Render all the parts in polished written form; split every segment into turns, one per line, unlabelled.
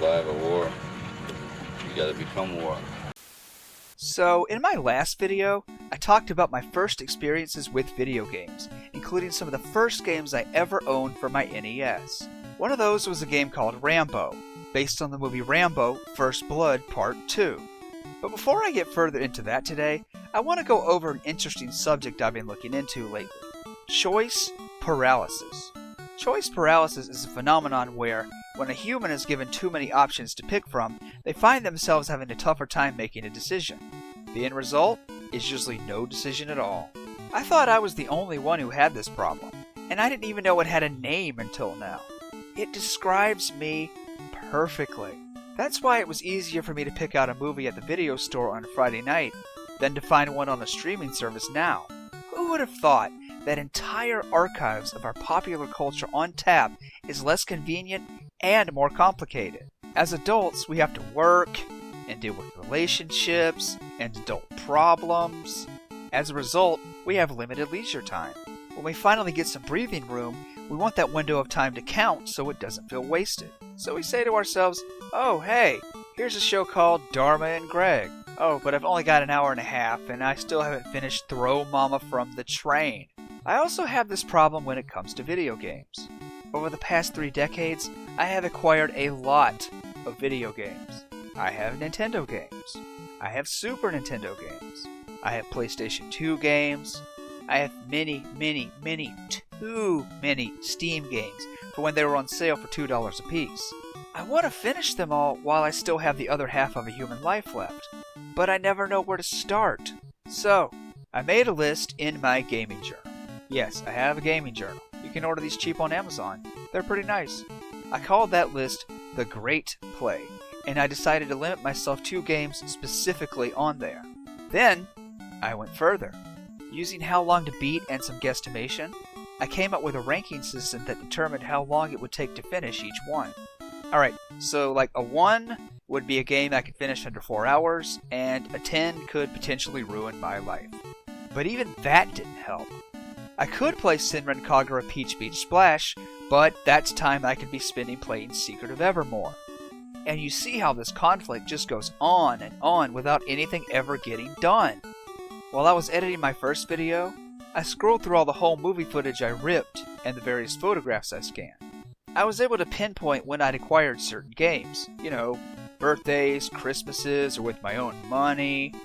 survive a war, you gotta become war.
So, in my last video, I talked about my first experiences with video games, including some of the first games I ever owned for my NES. One of those was a game called Rambo, based on the movie Rambo: First Blood Part 2. But before I get further into that today, I want to go over an interesting subject I've been looking into lately: choice paralysis. Choice paralysis is a phenomenon where, when a human is given too many options to pick from, they find themselves having a tougher time making a decision. The end result is usually no decision at all. I thought I was the only one who had this problem, and I didn't even know it had a name until now. It describes me perfectly. That's why it was easier for me to pick out a movie at the video store on a Friday night than to find one on a streaming service now. Who would have thought that entire archives of our popular culture on tap is less convenient and more complicated? As adults, we have to work and deal with relationships and adult problems. As a result, we have limited leisure time. When we finally get some breathing room, we want that window of time to count so it doesn't feel wasted. So we say to ourselves, oh hey, here's a show called Dharma and Greg. Oh, but I've only got an hour and a half and I still haven't finished Throw Mama from the Train. I also have this problem when it comes to video games. Over the past 3 decades, I have acquired a lot of video games. I have Nintendo games. I have Super Nintendo games. I have PlayStation 2 games. I have too many Steam games for when they were on sale for $2 a piece. I want to finish them all while I still have the other half of a human life left, but I never know where to start. So, I made a list in my gaming journal. Yes, I have a gaming journal. You can order these cheap on Amazon. They're pretty nice. I called that list The Great Play, and I decided to limit myself to games specifically on there. Then, I went further. Using how long to beat and some guesstimation, I came up with a ranking system that determined how long it would take to finish each one. Alright, so like a 1 would be a game I could finish under 4 hours, and a 10 could potentially ruin my life. But even that didn't help. I could play Senran Kagura Peach Beach Splash, but that's time I could be spending playing Secret of Evermore. And you see how this conflict just goes on and on without anything ever getting done. While I was editing my first video, I scrolled through all the home movie footage I ripped and the various photographs I scanned. I was able to pinpoint when I'd acquired certain games. You know, birthdays, Christmases, or with my own money.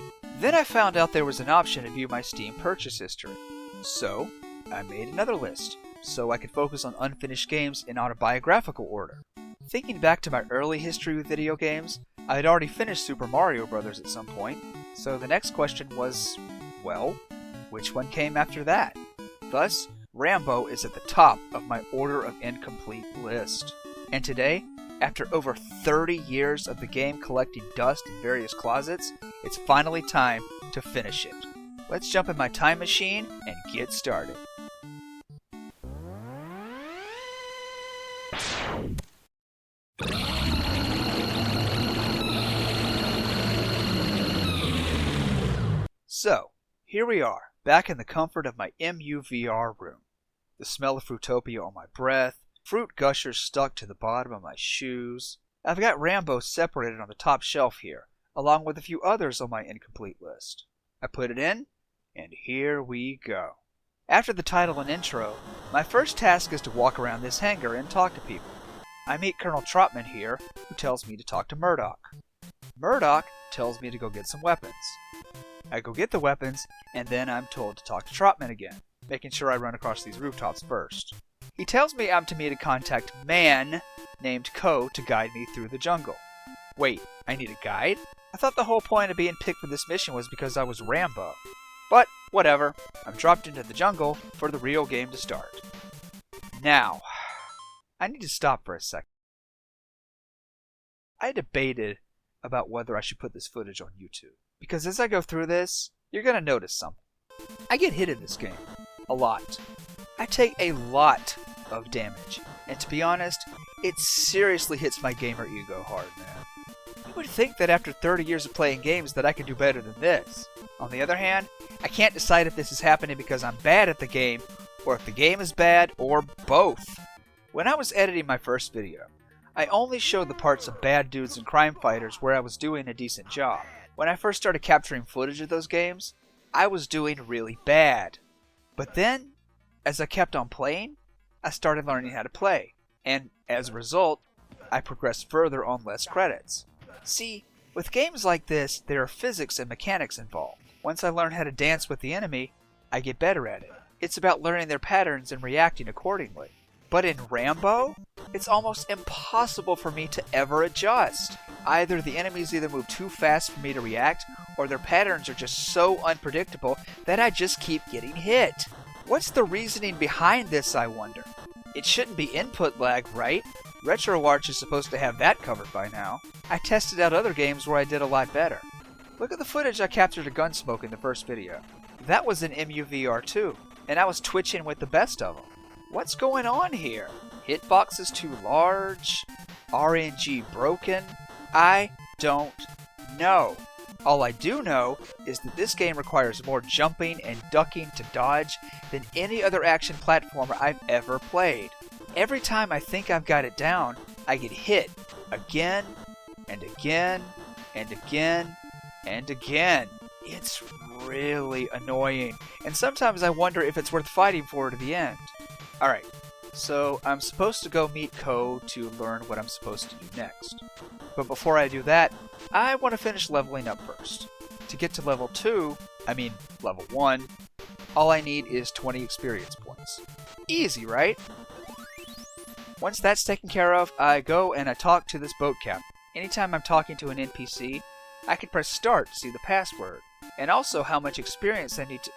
Then I found out there was an option to view my Steam purchase history. So, I made another list, so I could focus on unfinished games in autobiographical order. Thinking back to my early history with video games, I had already finished Super Mario Bros. At some point, so the next question was, well, which one came after that? Thus, Rambo is at the top of my order of incomplete list. And today, after over 30 years of the game collecting dust in various closets, it's finally time to finish it. Let's jump in my time machine and get started. So, here we are, back in the comfort of my MUVR room. The smell of Fruitopia on my breath, fruit gushers stuck to the bottom of my shoes. I've got Rambo separated on the top shelf here, along with a few others on my incomplete list. I put it in, and here we go. After the title and intro, my first task is to walk around this hangar and talk to people. I meet Colonel Trotman here, who tells me to talk to Murdoch. Murdoch tells me to go get some weapons. I go get the weapons, and then I'm told to talk to Trotman again, making sure I run across these rooftops first. He tells me I'm to meet a contact man named Ko to guide me through the jungle. Wait, I need a guide? I thought the whole point of being picked for this mission was because I was Rambo. But, whatever, I'm dropped into the jungle for the real game to start. Now, I need to stop for a second. I debated about whether I should put this footage on YouTube, because as I go through this, you're going to notice something. I get hit in this game. A lot. I take a lot of damage, and to be honest, it seriously hits my gamer ego hard, man. You would think that after 30 years of playing games that I could do better than this. On the other hand, I can't decide if this is happening because I'm bad at the game, or if the game is bad, or both. When I was editing my first video, I only showed the parts of bad dudes and crime fighters where I was doing a decent job. When I first started capturing footage of those games, I was doing really bad. But then, as I kept on playing, I started learning how to play, and as a result, I progressed further on less credits. See, with games like this, there are physics and mechanics involved. Once I learn how to dance with the enemy, I get better at it. It's about learning their patterns and reacting accordingly. But in Rambo, it's almost impossible for me to ever adjust. Either the enemies move too fast for me to react, or their patterns are just so unpredictable that I just keep getting hit. What's the reasoning behind this, I wonder? It shouldn't be input lag, right? RetroArch is supposed to have that covered by now. I tested out other games where I did a lot better. Look at the footage I captured of Gunsmoke in the first video. That was in MUVR too, and I was twitching with the best of them. What's going on here? Hitbox is too large? RNG broken? I don't know. All I do know is that this game requires more jumping and ducking to dodge than any other action platformer I've ever played. Every time I think I've got it down, I get hit again and again and again and again. It's really annoying, and sometimes I wonder if it's worth fighting for to the end. Alright, so I'm supposed to go meet Ko to learn what I'm supposed to do next. But before I do that, I want to finish leveling up first. To get to level 1, all I need is 20 experience points. Easy, right? Once that's taken care of, I go and I talk to this boat captain. Anytime I'm talking to an NPC, I can press start to see the password, and also how much experience I need to...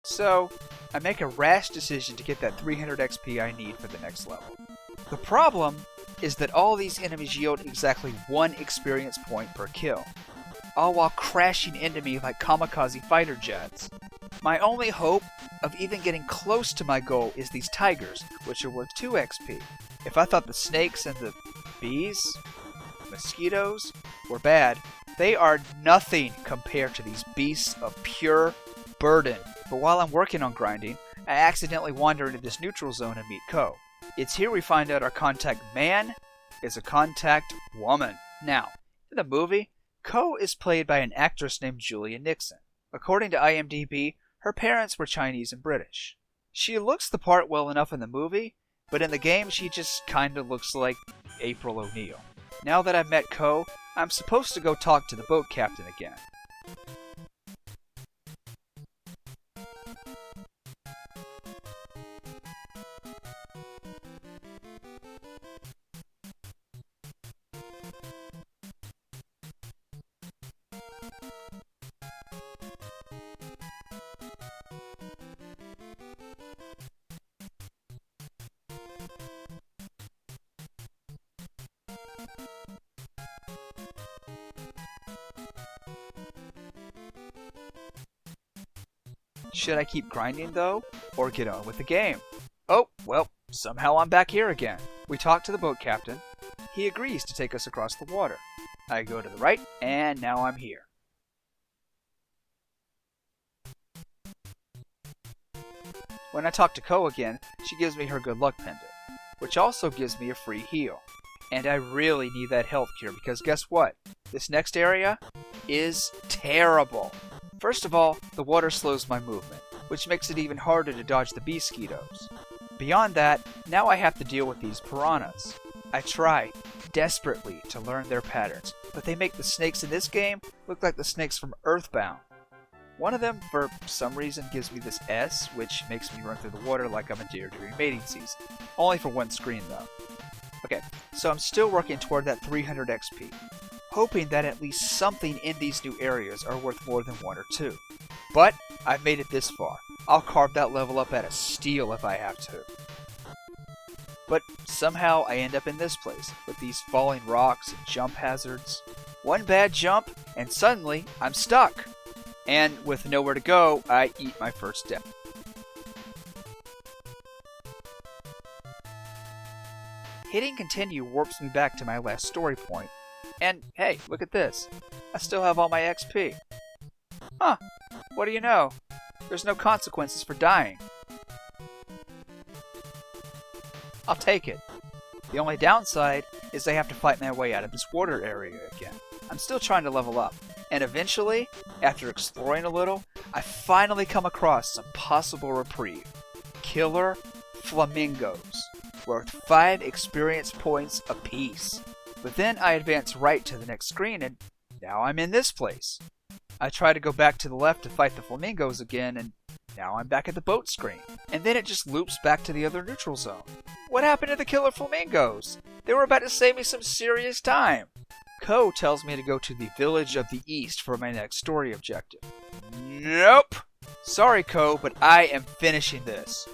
So, I make a rash decision to get that 300 XP I need for the next level. The problem is that all these enemies yield exactly 1 experience point per kill, all while crashing into me like kamikaze fighter jets. My only hope of even getting close to my goal is these tigers, which are worth 2 XP. If I thought the snakes and the bees, mosquitoes, were bad, they are nothing compared to these beasts of pure burden. But while I'm working on grinding, I accidentally wander into this neutral zone and meet Ko. It's here we find out our contact man is a contact woman. Now, in the movie, Ko is played by an actress named Julia Nixon. According to IMDb, her parents were Chinese and British. She looks the part well enough in the movie, but in the game she just kinda looks like April O'Neil. Now that I've met Ko, I'm supposed to go talk to the boat captain again. Should I keep grinding though, or get on with the game? Oh, well, somehow I'm back here again. We talk to the boat captain. He agrees to take us across the water. I go to the right, and now I'm here. When I talk to Ko again, she gives me her good luck pendant, which also gives me a free heal. And I really need that health cure because guess what? This next area is terrible. First of all, the water slows my movement, which makes it even harder to dodge the mosquitoes. Beyond that, now I have to deal with these piranhas. I try desperately to learn their patterns, but they make the snakes in this game look like the snakes from Earthbound. One of them, for some reason, gives me this S, which makes me run through the water like I'm a deer during mating season. Only for one screen, though. Okay, so I'm still working toward that 300 XP, hoping that at least something in these new areas are worth more than 1 or 2. But I've made it this far. I'll carve that level up at a steal if I have to. But somehow I end up in this place, with these falling rocks and jump hazards. One bad jump, and suddenly I'm stuck. And with nowhere to go, I eat my first death. Hitting continue warps me back to my last story point. And hey, look at this. I still have all my XP. Huh, what do you know? There's no consequences for dying. I'll take it. The only downside is I have to fight my way out of this water area again. I'm still trying to level up, and eventually, after exploring a little, I finally come across some possible reprieve. Killer flamingos, worth 5 experience points apiece. But then I advance right to the next screen, and now I'm in this place. I try to go back to the left to fight the flamingos again, and now I'm back at the boat screen. And then it just loops back to the other neutral zone. What happened to the killer flamingos? They were about to save me some serious time. Ko tells me to go to the village of the east for my next story objective. Nope! Sorry, Ko, but I am finishing this.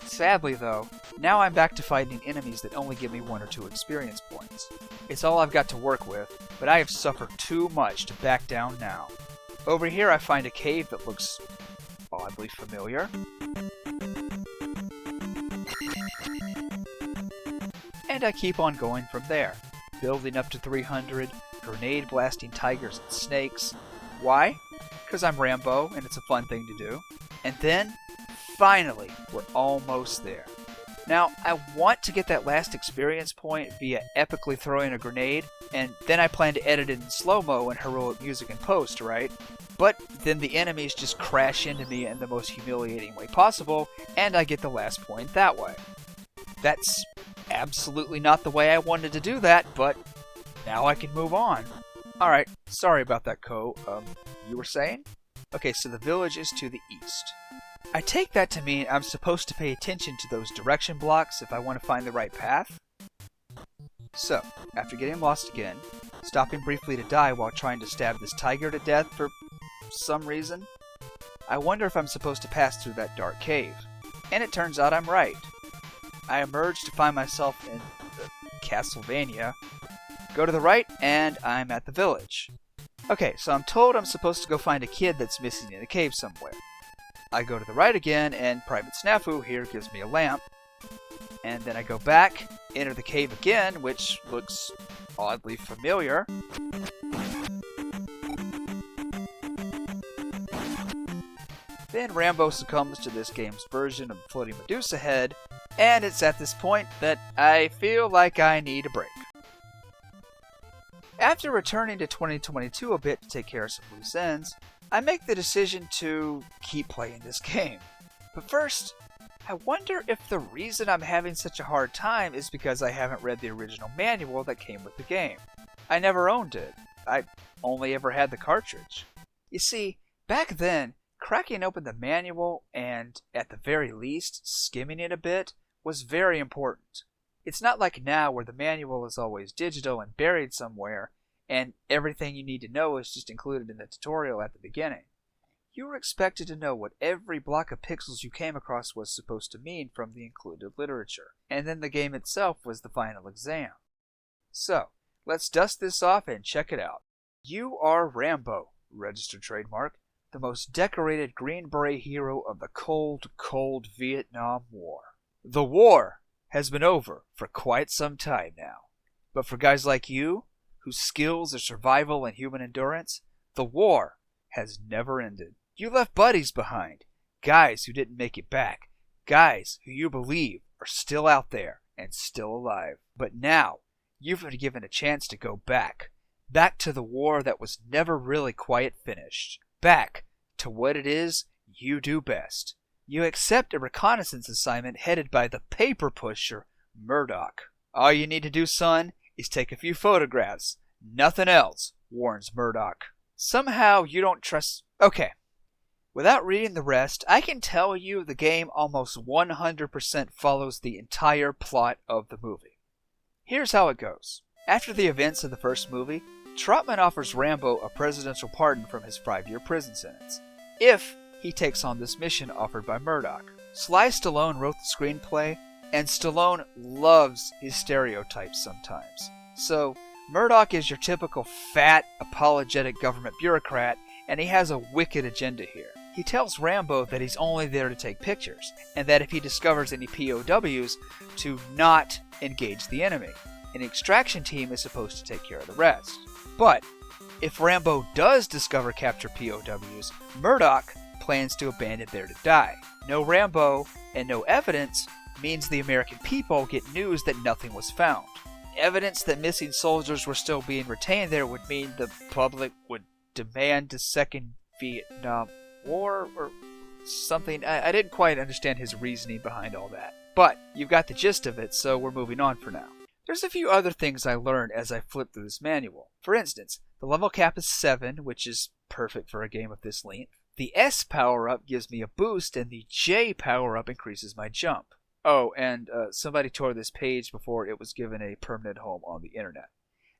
Sadly, though, now I'm back to fighting enemies that only give me 1 or 2 experience points. It's all I've got to work with, but I have suffered too much to back down now. Over here I find a cave that looks oddly familiar. And I keep on going from there, building up to 300, grenade blasting tigers and snakes. Why? Because I'm Rambo and it's a fun thing to do. And then, finally, we're almost there. Now, I want to get that last experience point via epically throwing a grenade, and then I plan to edit it in slow-mo and heroic music in post, right? But then the enemies just crash into me in the most humiliating way possible, and I get the last point that way. That's absolutely not the way I wanted to do that, but now I can move on. Alright, sorry about that, Ko. You were saying? Okay, so the village is to the east. I take that to mean I'm supposed to pay attention to those direction blocks if I want to find the right path. So, after getting lost again, stopping briefly to die while trying to stab this tiger to death for some reason, I wonder if I'm supposed to pass through that dark cave. And it turns out I'm right. I emerge to find myself in Castlevania, go to the right, and I'm at the village. Okay, so I'm told I'm supposed to go find a kid that's missing in a cave somewhere. I go to the right again, and Private Snafu here gives me a lamp. And then I go back, enter the cave again, which looks oddly familiar. Then Rambo succumbs to this game's version of the floating Medusa head, and it's at this point that I feel like I need a break. After returning to 2022 a bit to take care of some loose ends, I make the decision to keep playing this game. But first, I wonder if the reason I'm having such a hard time is because I haven't read the original manual that came with the game. I never owned it. I only ever had the cartridge. You see, back then, cracking open the manual and, at the very least, skimming it a bit was very important. It's not like now where the manual is always digital and buried somewhere, and everything you need to know is just included in the tutorial at the beginning. You were expected to know what every block of pixels you came across was supposed to mean from the included literature, and then the game itself was the final exam. So, let's dust this off and check it out. You are Rambo, registered trademark, the most decorated Green Beret hero of the cold, cold Vietnam War. The war has been over for quite some time now, but for guys like you, whose skills are survival and human endurance, the war has never ended. You left buddies behind, guys who didn't make it back, guys who you believe are still out there and still alive. But now, you've been given a chance to go back to the war that was never really quite finished, back to what it is you do best. You accept a reconnaissance assignment headed by the paper pusher, Murdoch. All you need to do, son, is take a few photographs. Nothing else, warns Murdoch. Somehow you don't trust... Okay. Without reading the rest, I can tell you the game almost 100% follows the entire plot of the movie. Here's how it goes. After the events of the first movie, Trotman offers Rambo a presidential pardon from his 5-year prison sentence, if he takes on this mission offered by Murdoch. Sly Stallone wrote the screenplay, and Stallone loves his stereotypes sometimes. So, Murdoch is your typical fat, apologetic government bureaucrat, and he has a wicked agenda here. He tells Rambo that he's only there to take pictures, and that if he discovers any POWs, to not engage the enemy. An extraction team is supposed to take care of the rest. But, if Rambo does discover captured POWs, Murdoch plans to abandon there to die. No Rambo and no evidence means the American people get news that nothing was found. Evidence that missing soldiers were still being retained there would mean the public would demand a second Vietnam War or something. I didn't quite understand his reasoning behind all that. But you've got the gist of it, so we're moving on for now. There's a few other things I learned as I flipped through this manual. For instance, the level cap is 7, which is perfect for a game of this length. The S power-up gives me a boost, and the J power-up increases my jump. Oh, and somebody tore this page before it was given a permanent home on the internet.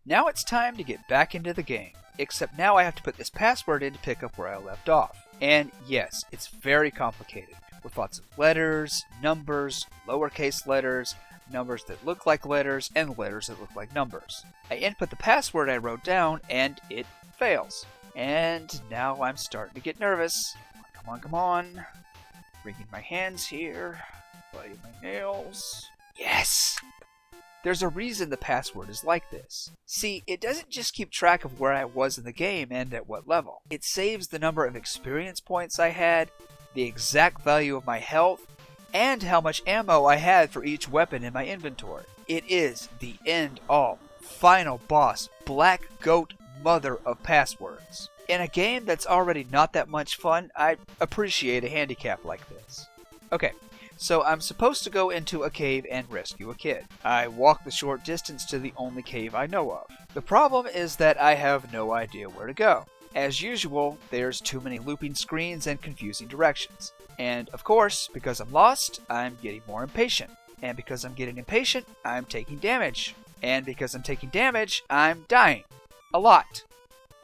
Now it's time to get back into the game, except now I have to put this password in to pick up where I left off. And yes, it's very complicated, with lots of letters, numbers, lowercase letters, numbers that look like letters, and letters that look like numbers. I input the password I wrote down, and it fails. And now I'm starting to get nervous. Come on, come on. Wringing my hands here. Biting my nails. Yes! There's a reason the password is like this. See, it doesn't just keep track of where I was in the game and at what level. It saves the number of experience points I had, the exact value of my health, and how much ammo I had for each weapon in my inventory. It is the end-all, final boss, black goat mother of passwords. In a game that's already not that much fun, I appreciate a handicap like this. Okay, so I'm supposed to go into a cave and rescue a kid. I walk the short distance to the only cave I know of. The problem is that I have no idea where to go. As usual, there's too many looping screens and confusing directions. And of course, because I'm lost, I'm getting more impatient. And because I'm getting impatient, I'm taking damage. And because I'm taking damage, I'm dying. A lot.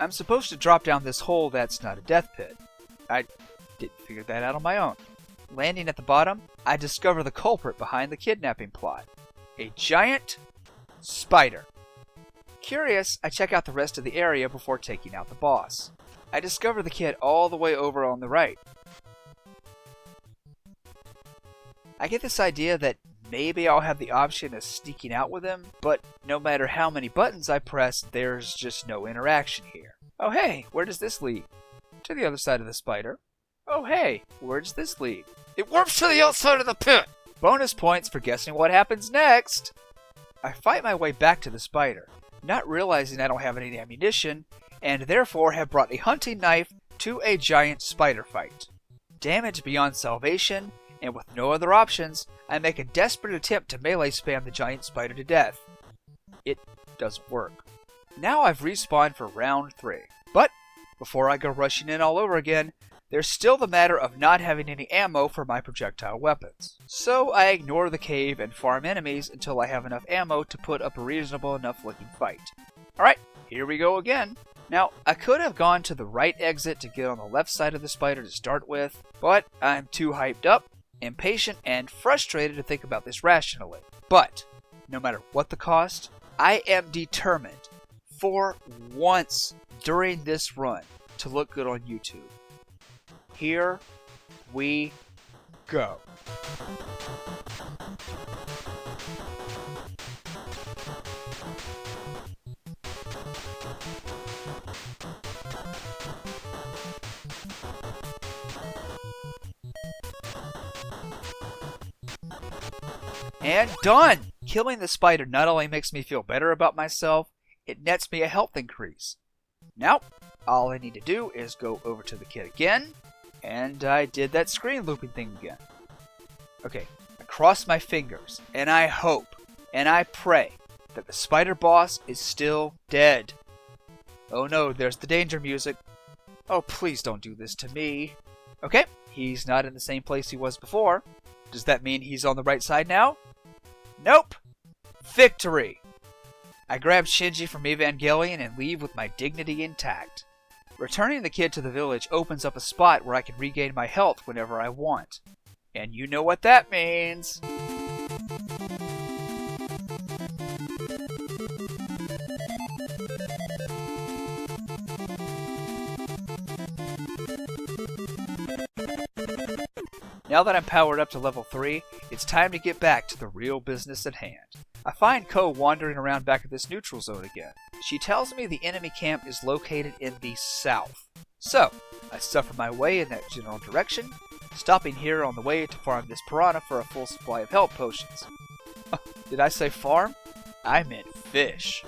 I'm supposed to drop down this hole that's not a death pit. I didn't figure that out on my own. Landing at the bottom, I discover the culprit behind the kidnapping plot. A giant spider. Curious, I check out the rest of the area before taking out the boss. I discover the kid all the way over on the right. I get this idea that maybe I'll have the option of sneaking out with him, but no matter how many buttons I press, there's just no interaction here. Oh hey, where does this lead? To the other side of the spider. Oh hey, where does this lead? It warps to the outside of the pit! Bonus points for guessing what happens next! I fight my way back to the spider, not realizing I don't have any ammunition, and therefore have brought a hunting knife to a giant spider fight. Damaged beyond salvation, and with no other options, I make a desperate attempt to melee spam the giant spider to death. It doesn't work. Now I've respawned for round 3. But, before I go rushing in all over again, there's still the matter of not having any ammo for my projectile weapons. So I ignore the cave and farm enemies until I have enough ammo to put up a reasonable enough looking fight. Alright, here we go again. Now, I could have gone to the right exit to get on the left side of the spider to start with, but I'm too hyped up, impatient, and frustrated to think about this rationally. But, no matter what the cost, I am determined, for once during this run, to look good on YouTube. Here we go. And done! Killing the spider not only makes me feel better about myself, it nets me a health increase. Now, all I need to do is go over to the kid again, and I did that screen looping thing again. Okay, I cross my fingers, and I hope, and I pray, that the spider boss is still dead. Oh no, there's the danger music. Oh, please don't do this to me. Okay, he's not in the same place he was before. Does that mean he's on the right side now? Nope! Victory! I grab Shinji from Evangelion and leave with my dignity intact. Returning the kid to the village opens up a spot where I can regain my health whenever I want. And you know what that means! Now that I'm powered up to level 3, it's time to get back to the real business at hand. I find Ko wandering around back at this neutral zone again. She tells me the enemy camp is located in the south. So, I suffer my way in that general direction, stopping here on the way to farm this piranha for a full supply of health potions. Did I say farm? I meant fish.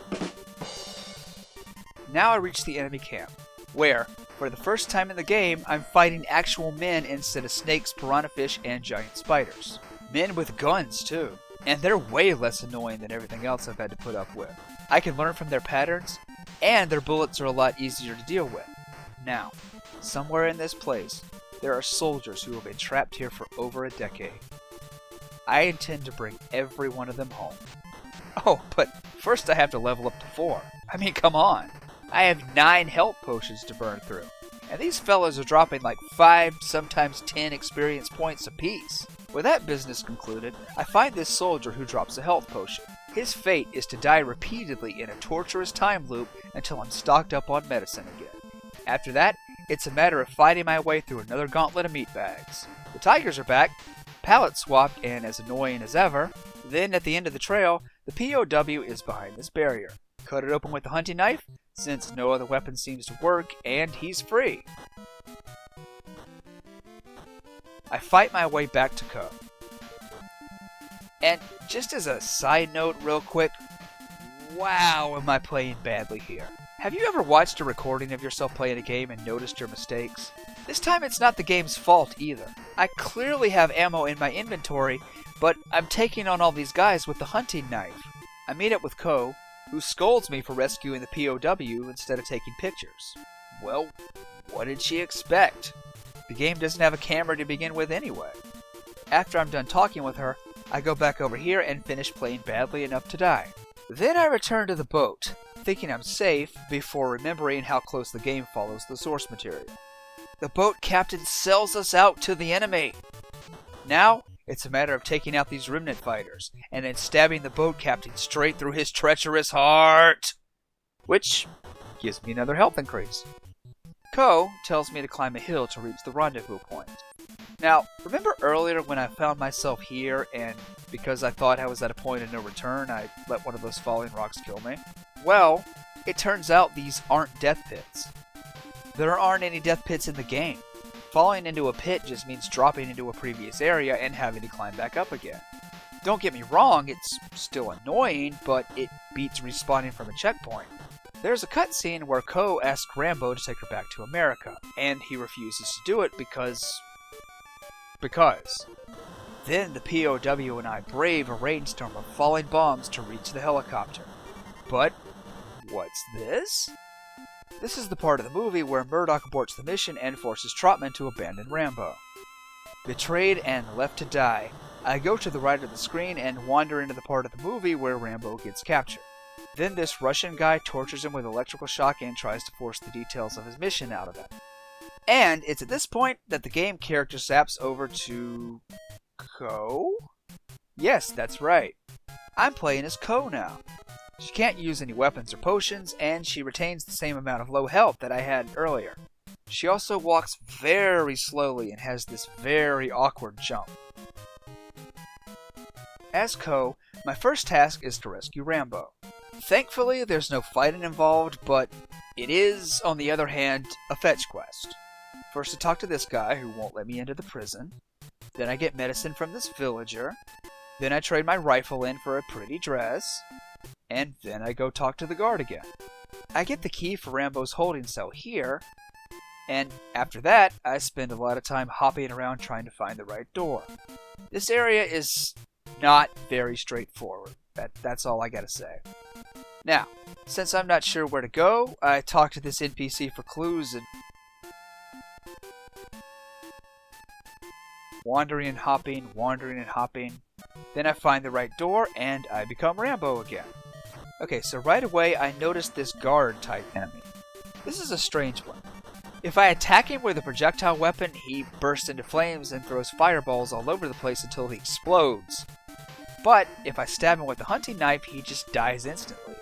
Now I reach the enemy camp, where, for the first time in the game, I'm fighting actual men instead of snakes, piranha fish, and giant spiders. Men with guns, too. And they're way less annoying than everything else I've had to put up with. I can learn from their patterns, and their bullets are a lot easier to deal with. Now, somewhere in this place, there are soldiers who have been trapped here for over a decade. I intend to bring every one of them home. Oh, but first I have to level up to 4. I mean, come on. I have 9 health potions to burn through. And these fellas are dropping like 5, sometimes 10 experience points apiece. With that business concluded, I find this soldier who drops a health potion. His fate is to die repeatedly in a torturous time loop until I'm stocked up on medicine again. After that, it's a matter of fighting my way through another gauntlet of meat bags. The tigers are back, pallet swapped and as annoying as ever. Then at the end of the trail, the POW is behind this barrier. Cut it open with the hunting knife, since no other weapon seems to work, and he's free. I fight my way back to Co. And just as a side note real quick, wow am I playing badly here. Have you ever watched a recording of yourself playing a game and noticed your mistakes? This time it's not the game's fault either. I clearly have ammo in my inventory, but I'm taking on all these guys with the hunting knife. I meet up with Co, who scolds me for rescuing the POW instead of taking pictures. Well, what did she expect? The game doesn't have a camera to begin with anyway. After I'm done talking with her, I go back over here and finish playing badly enough to die. Then I return to the boat, thinking I'm safe before remembering how close the game follows the source material. The boat captain sells us out to the enemy. Now, it's a matter of taking out these remnant fighters, and then stabbing the boat captain straight through his treacherous heart, which gives me another health increase. Co tells me to climb a hill to reach the rendezvous point. Now, remember earlier when I found myself here, and because I thought I was at a point of no return, I let one of those falling rocks kill me? Well, it turns out these aren't death pits. There aren't any death pits in the game. Falling into a pit just means dropping into a previous area and having to climb back up again. Don't get me wrong, it's still annoying, but it beats respawning from a checkpoint. There's a cutscene where Co asks Rambo to take her back to America, and he refuses to do it because... Then the POW and I brave a rainstorm of falling bombs to reach the helicopter. But what's this? This is the part of the movie where Murdoch aborts the mission and forces Trotman to abandon Rambo. Betrayed and left to die, I go to the right of the screen and wander into the part of the movie where Rambo gets captured. Then this Russian guy tortures him with electrical shock and tries to force the details of his mission out of him. And it's at this point that the game character zaps over to... Co? Yes, that's right. I'm playing as Co now. She can't use any weapons or potions, and she retains the same amount of low health that I had earlier. She also walks very slowly and has this very awkward jump. As Co, my first task is to rescue Rambo. Thankfully, there's no fighting involved, but it is, on the other hand, a fetch quest. First I talk to this guy who won't let me into the prison. Then I get medicine from this villager. Then I trade my rifle in for a pretty dress. And then I go talk to the guard again. I get the key for Rambo's holding cell here. And after that, I spend a lot of time hopping around trying to find the right door. This area is not very straightforward. That's all I gotta say. Now, since I'm not sure where to go, I talk to this NPC for clues and... wandering and hopping. Then I find the right door, and I become Rambo again. Okay, so right away I noticed this guard-type enemy. This is a strange one. If I attack him with a projectile weapon, he bursts into flames and throws fireballs all over the place until he explodes. But if I stab him with the hunting knife, he just dies instantly.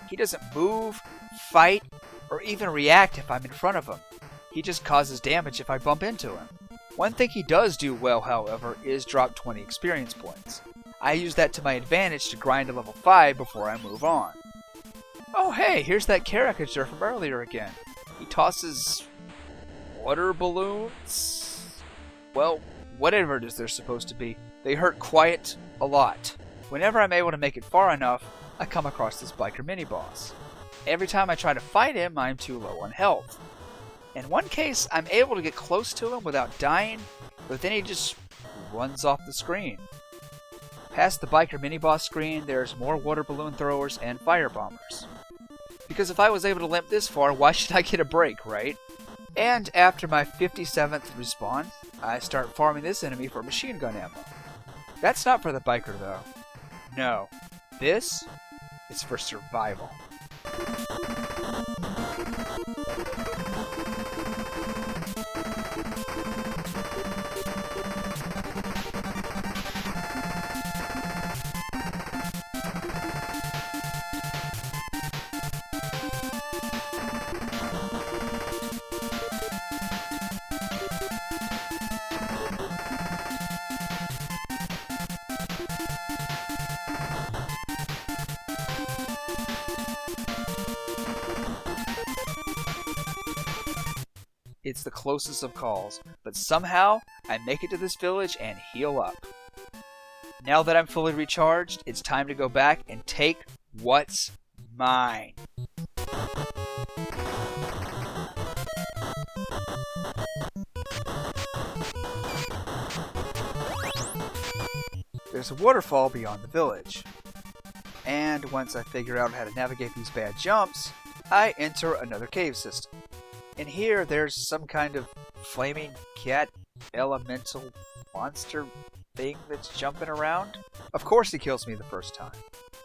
He doesn't move, fight, or even react if I'm in front of him. He just causes damage if I bump into him. One thing he does do well, however, is drop 20 experience points. I use that to my advantage to grind to level 5 before I move on. Oh hey, here's that caricature from earlier again. He tosses... water balloons? Well, whatever it is they're supposed to be, they hurt quite a lot. Whenever I'm able to make it far enough, I come across this biker mini-boss. Every time I try to fight him, I'm too low on health. In one case, I'm able to get close to him without dying, but then he just runs off the screen. Past the biker mini-boss screen, there's more water balloon throwers and fire bombers. Because if I was able to limp this far, why should I get a break, right? And after my 57th respawn, I start farming this enemy for machine gun ammo. That's not for the biker though. No, this is for survival. It's the closest of calls, but somehow I make it to this village and heal up. Now that I'm fully recharged, it's time to go back and take what's mine. There's a waterfall beyond the village. And once I figure out how to navigate these bad jumps, I enter another cave system. In here, there's some kind of flaming cat elemental monster thing that's jumping around. Of course he kills me the first time.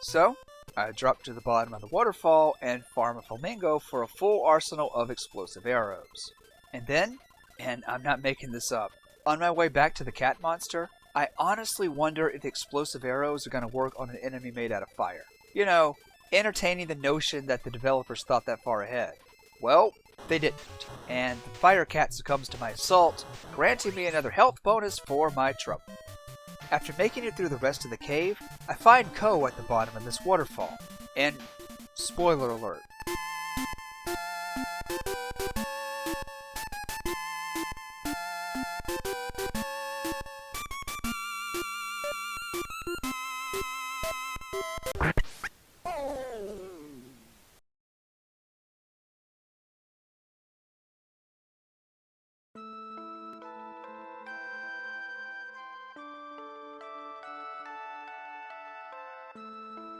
So, I drop to the bottom of the waterfall and farm a flamingo for a full arsenal of explosive arrows. And then, and I'm not making this up, on my way back to the cat monster, I honestly wonder if the explosive arrows are going to work on an enemy made out of fire. You know, entertaining the notion that the developers thought that far ahead. Well, they didn't, and the fire cat succumbs to my assault, granting me another health bonus for my trouble. After making it through the rest of the cave, I find Ko at the bottom of this waterfall. And, spoiler alert.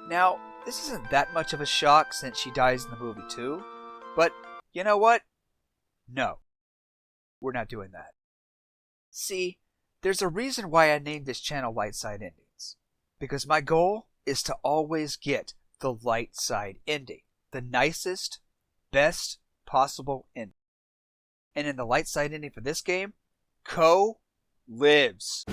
Now, this isn't that much of a shock since she dies in the movie too, but you know what? No, we're not doing that. See, there's a reason why I named this channel Light Side Endings, because my goal is to always get the light side ending, the nicest, best possible ending. And in the light side ending for this game, Ko lives.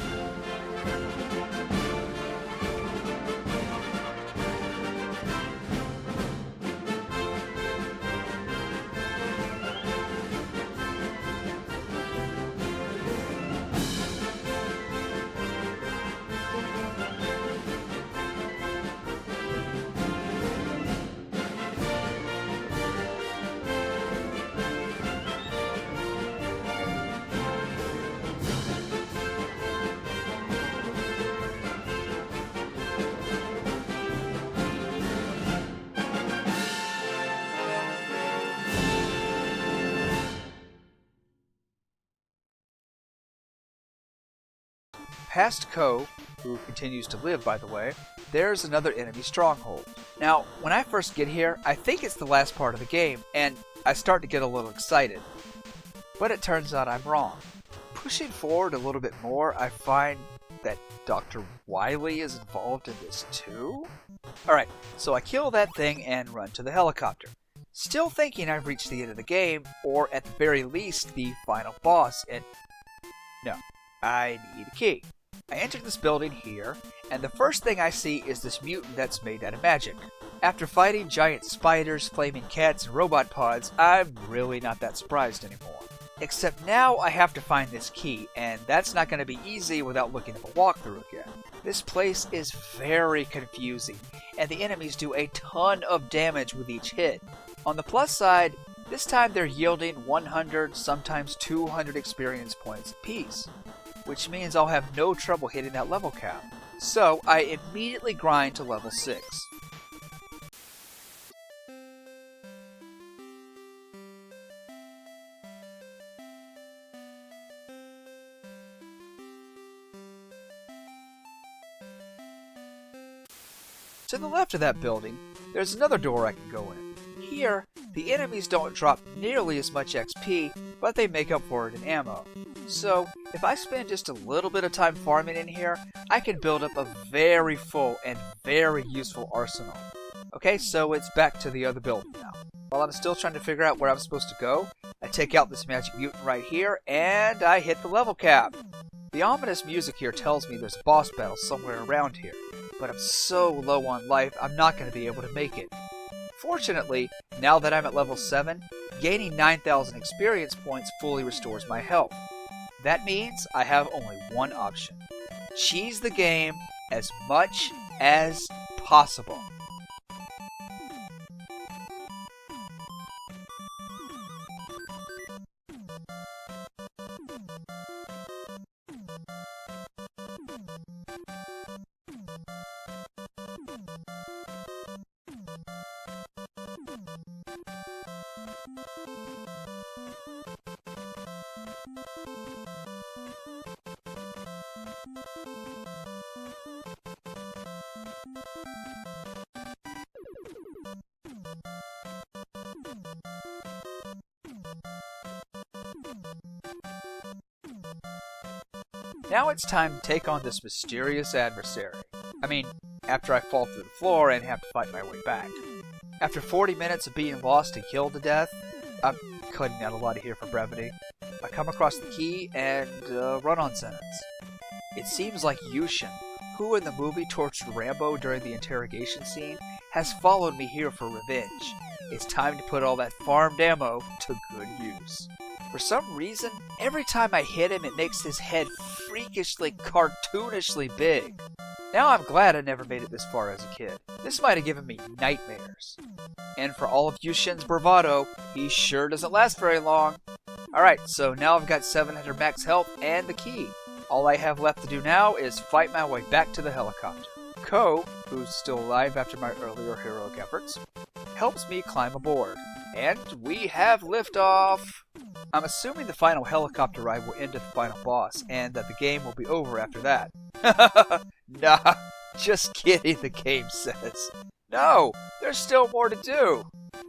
Past Ko, who continues to live by the way, there's another enemy stronghold. Now, when I first get here, I think it's the last part of the game, and I start to get a little excited. But it turns out I'm wrong. Pushing forward a little bit more, I find that Dr. Wily is involved in this too? Alright, so I kill that thing and run to the helicopter. Still thinking I've reached the end of the game, or at the very least, the final boss, and no, I need a key. I enter this building here, and the first thing I see is this mutant that's made out of magic. After fighting giant spiders, flaming cats, and robot pods, I'm really not that surprised anymore. Except now I have to find this key, and that's not going to be easy without looking at the walkthrough again. This place is very confusing, and the enemies do a ton of damage with each hit. On the plus side, This time they're yielding 100, sometimes 200 experience points apiece, which means I'll have no trouble hitting that level cap. So I immediately grind to level 6. To the left of that building, there's another door I can go in. Here, the enemies don't drop nearly as much XP, but they make up for it in ammo. So, if I spend just a little bit of time farming in here, I can build up a very full and very useful arsenal. Okay, so it's back to the other building now. While I'm still trying to figure out where I'm supposed to go, I take out this magic mutant right here, and I hit the level cap. The ominous music here tells me there's a boss battle somewhere around here, but I'm so low on life, I'm not going to be able to make it. Fortunately, now that I'm at level 7, gaining 9,000 experience points fully restores my health. That means I have only one option. Cheese the game as much as possible. Now it's time to take on this mysterious adversary. I mean, after I fall through the floor and have to fight my way back. After 40 minutes of being lost and killed to death, I'm cutting out a lot here for brevity, I come across the key and run-on sentence. It seems like Yushin, who in the movie tortured Rambo during the interrogation scene, has followed me here for revenge. It's time to put all that farmed ammo to good use. For some reason, every time I hit him, it makes his head freakishly, cartoonishly big. Now I'm glad I never made it this far as a kid. This might have given me nightmares. And for all of Yushin's bravado, he sure doesn't last very long. Alright, so now I've got 700 max health and the key. All I have left to do now is fight my way back to the helicopter. Ko, who's still alive after my earlier heroic efforts, helps me climb aboard. And we have liftoff! I'm assuming the final helicopter ride will end at the final boss, and that the game will be over after that. Nah, just kidding, the game says. No, there's still more to do.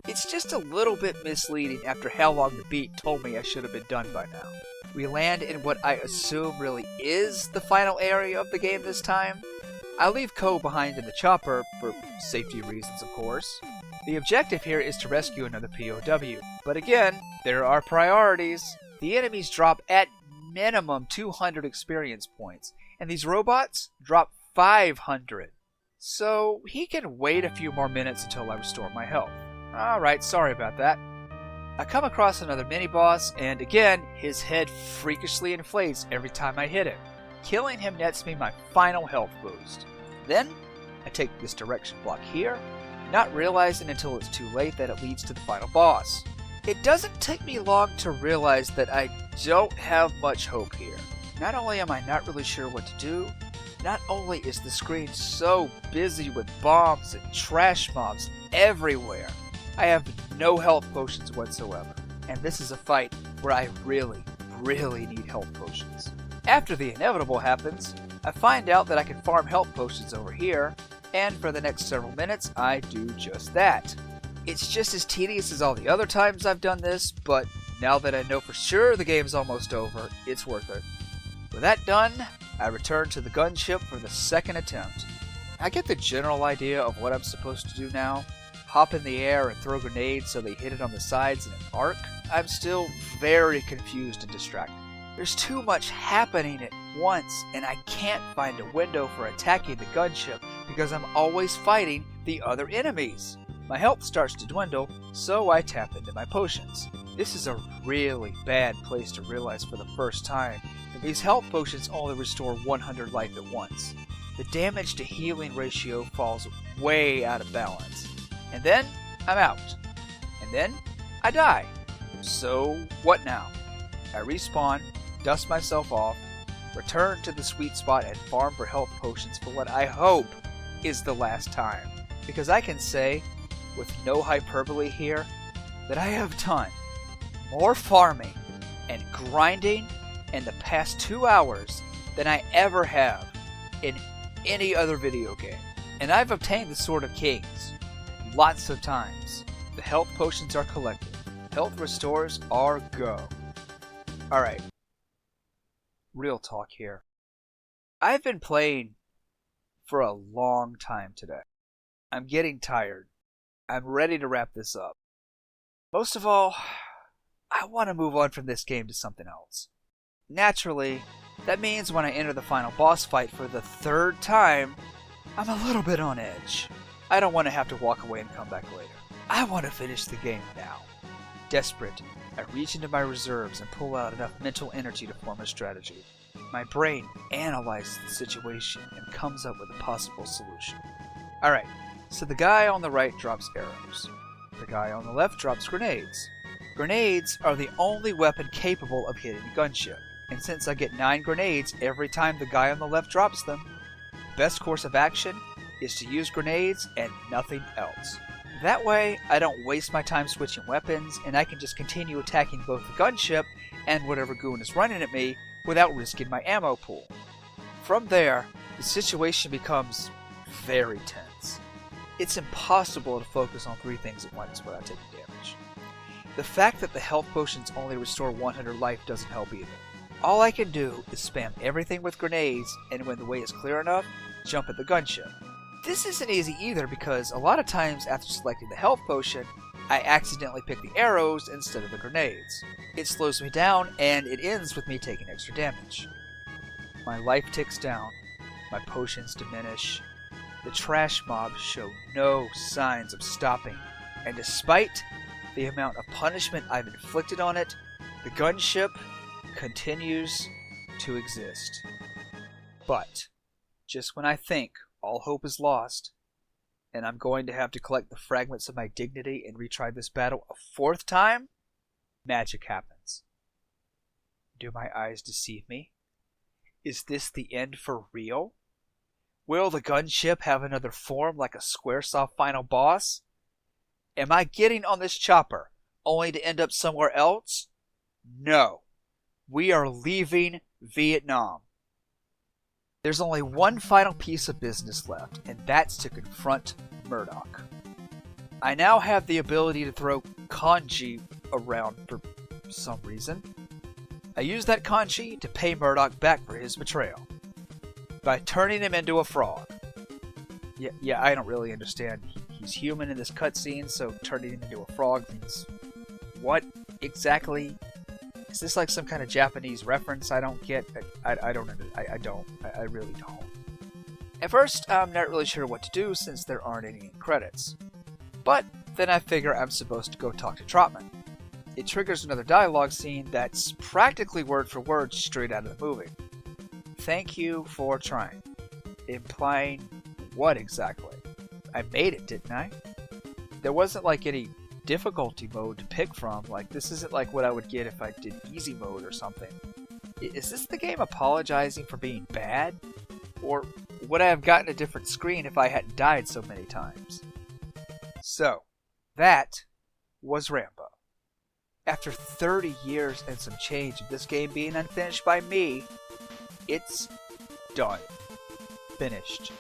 It's just a little bit misleading after how long the beat told me I should have been done by now. We land in what I assume really is the final area of the game this time. I leave Ko behind in the chopper, for safety reasons of course. The objective here is to rescue another POW, but again, there are priorities. The enemies drop at minimum 200 experience points, and these robots drop 500. So he can wait a few more minutes until I restore my health. Alright, sorry about that. I come across another mini-boss, and again, his head freakishly inflates every time I hit him. Killing him nets me my final health boost. Then, I take this direction block here, not realizing until it's too late that it leads to the final boss. It doesn't take me long to realize that I don't have much hope here. Not only am I not really sure what to do, not only is the screen so busy with bombs and trash mobs everywhere, I have no health potions whatsoever. And this is a fight where I really need health potions. After the inevitable happens, I find out that I can farm health potions over here, and for the next several minutes, I do just that. It's just as tedious as all the other times I've done this, but now that I know for sure the game's almost over, it's worth it. With that done, I return to the gunship for the second attempt. I get the general idea of what I'm supposed to do now. Hop in the air and throw grenades so they hit it on the sides in an arc. I'm still very confused and distracted. There's too much happening at once, and I can't find a window for attacking the gunship because I'm always fighting the other enemies. My health starts to dwindle, so I tap into my potions. This is a really bad place to realize for the first time that these health potions only restore 100 life at once. The damage to healing ratio falls way out of balance. And then, I'm out. And then, I die. So, what now? I respawn, dust myself off, return to the sweet spot and farm for health potions for what I hope is the last time. Because I can say, with no hyperbole here, that I have done more farming and grinding in the past 2 hours than I ever have in any other video game. And I've obtained the Sword of Kings lots of times. The health potions are collected. Health restores are go. Alright. Real talk here. I've been playing for a long time today. I'm getting tired. I'm ready to wrap this up. Most of all, I want to move on from this game to something else. Naturally, that means when I enter the final boss fight for the 3rd time, I'm a little bit on edge. I don't want to have to walk away and come back later. I want to finish the game now. Desperate, I reach into my reserves and pull out enough mental energy to form a strategy. My brain analyzes the situation and comes up with a possible solution. Alright, so the guy on the right drops arrows. The guy on the left drops grenades. Grenades are the only weapon capable of hitting a gunship. And since I get 9 grenades every time the guy on the left drops them, the best course of action is to use grenades and nothing else. That way, I don't waste my time switching weapons, and I can just continue attacking both the gunship and whatever goon is running at me without risking my ammo pool. From there, the situation becomes very tense. It's impossible to focus on 3 things at once without taking damage. The fact that the health potions only restore 100 life doesn't help either. All I can do is spam everything with grenades, and when the way is clear enough, jump at the gunship. This isn't easy either because a lot of times after selecting the health potion, I accidentally pick the arrows instead of the grenades. It slows me down, and it ends with me taking extra damage. My life ticks down, my potions diminish, the trash mobs show no signs of stopping, and despite the amount of punishment I've inflicted on it, the gunship continues to exist. But, just when I think all hope is lost, and I'm going to have to collect the fragments of my dignity and retry this battle a 4th time, magic happens. Do my eyes deceive me? Is this the end for real? Will the gunship have another form like a Squaresoft final boss? Am I getting on this chopper only to end up somewhere else? No. We are leaving Vietnam. There's only one final piece of business left, and that's to confront Murdoch. I now have the ability to throw kanji around for some reason. I use that kanji to pay Murdoch back for his betrayal by turning him into a frog. Yeah, I don't really understand. He's human in this cutscene, so turning him into a frog means what exactly? Is this like some kind of Japanese reference I don't get? I really don't. At first, I'm not really sure what to do since there aren't any credits. But then I figure I'm supposed to go talk to Trotman. It triggers another dialogue scene that's practically word for word straight out of the movie. Thank you for trying. Implying what exactly? I made it, didn't I? There wasn't like any difficulty mode to pick from. Like, this isn't like what I would get if I did easy mode or something. Is this the game apologizing for being bad? Or would I have gotten a different screen if I hadn't died so many times? So, that was Rambo. After 30 years and some change of this game being unfinished by me, it's done. Finished.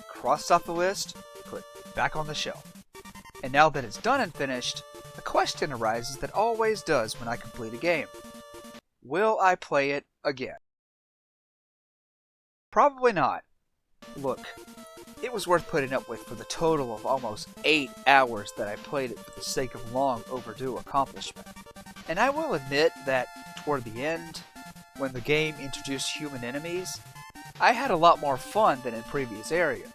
Crossed off the list, put back on the shelf. And now that it's done and finished, a question arises that always does when I complete a game. Will I play it again? Probably not. Look, it was worth putting up with for the total of almost 8 hours that I played it for the sake of long overdue accomplishment. And I will admit that toward the end, when the game introduced human enemies, I had a lot more fun than in previous areas.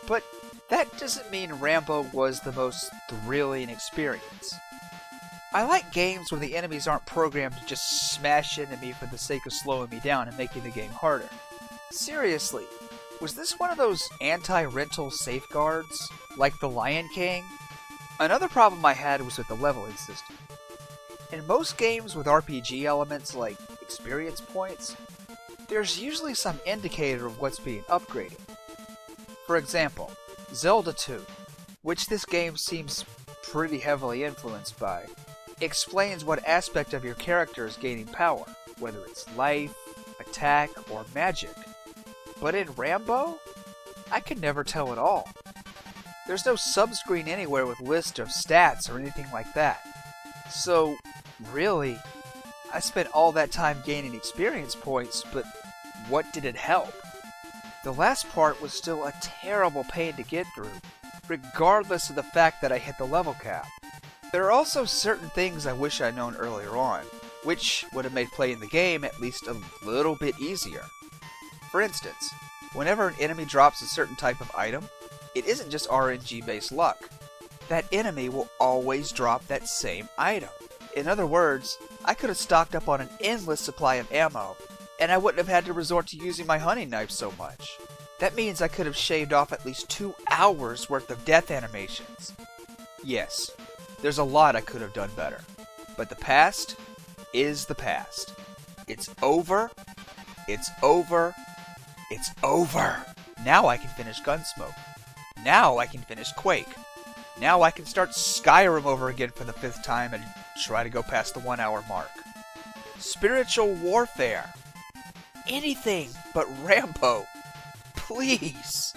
But that doesn't mean Rambo was the most thrilling experience. I like games where the enemies aren't programmed to just smash into me for the sake of slowing me down and making the game harder. Seriously, was this one of those anti-rental safeguards, like The Lion King? Another problem I had was with the leveling system. In most games with RPG elements like experience points, there's usually some indicator of what's being upgraded. For example, Zelda 2, which this game seems pretty heavily influenced by, explains what aspect of your character is gaining power, whether it's life, attack, or magic. But in Rambo, I could never tell at all. There's no subscreen anywhere with list of stats or anything like that. So, really, I spent all that time gaining experience points, but what did it help? The last part was still a terrible pain to get through, regardless of the fact that I hit the level cap. There are also certain things I wish I'd known earlier on, which would have made playing the game at least a little bit easier. For instance, whenever an enemy drops a certain type of item, it isn't just RNG-based luck. That enemy will always drop that same item. In other words, I could have stocked up on an endless supply of ammo, and I wouldn't have had to resort to using my hunting knife so much. That means I could have shaved off at least 2 hours worth of death animations. Yes, there's a lot I could have done better, but the past is the past. It's over, it's over, it's over. Now I can finish Gunsmoke. Now I can finish Quake. Now I can start Skyrim over again for the 5th time and try to go past the 1 hour mark. Spiritual warfare. Anything but Rambo. Please.